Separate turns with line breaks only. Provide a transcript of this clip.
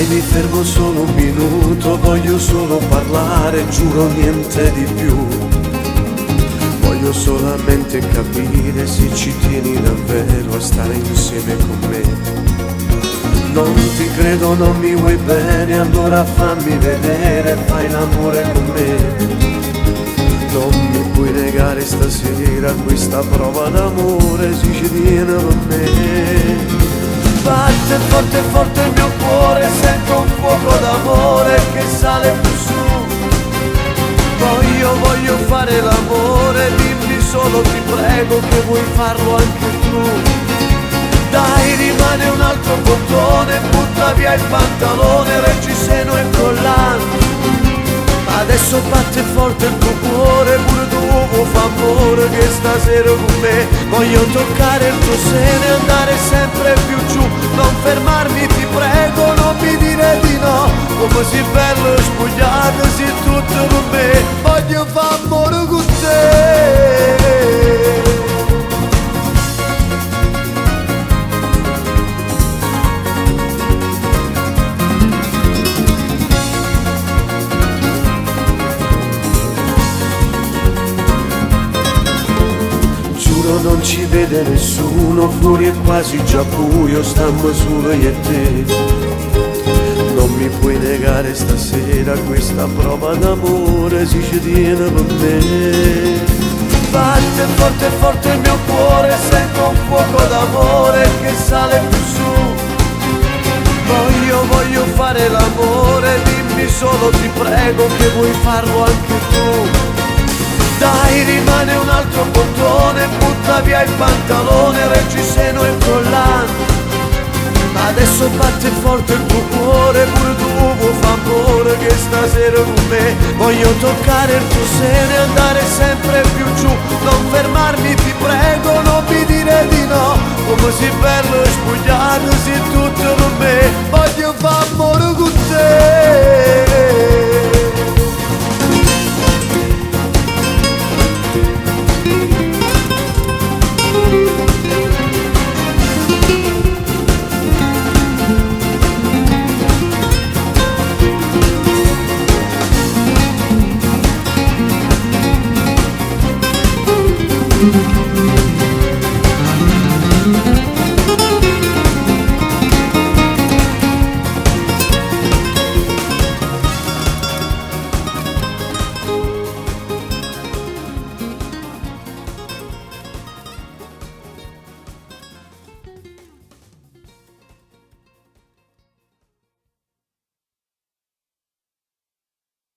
mi fermo solo un minuto, voglio solo parlare, giuro niente di più. Voglio solamente capire se ci tieni davvero a stare insieme con me. Non ti credo, non mi vuoi bene, allora fammi vedere, fai l'amore con me. Non mi puoi negare stasera questa prova d'amore, si ci tiene con me. Batte forte forte il mio cuore, sento un fuoco d'amore che sale più su. Voglio fare l'amore, dimmi solo ti prego che vuoi farlo anche tu. Dai, rimane un altro bottone, butta via il pantalone, reggiseno e collante. Adesso batte forte il tuo cuore, pure tu fa amore che stasera con me. Voglio toccare il tuo seno e andare sempre più giù. Non fermarmi ti prego, non mi dire di no. Come sei bello spogliato, sei tutto con me. Voglio fare amore con te. Non ci vede nessuno, fuori è quasi già buio, stiamo solo io e te. Non mi puoi negare stasera questa prova d'amore, si ci tiene con me. Batte forte forte il mio cuore, sento un fuoco d'amore che sale più su. Voglio fare l'amore, dimmi solo ti prego che vuoi farlo anche tu. Dai, rimane un altro bottone, butta via il pantalone, reggiseno e collante. Adesso batte forte il tuo cuore, pure tu fa amore che stasera con me. Voglio toccare il tuo seno e andare sempre più giù. Non fermarmi ti prego, non mi dire di no. Come sei bello e spogliato, sei tutto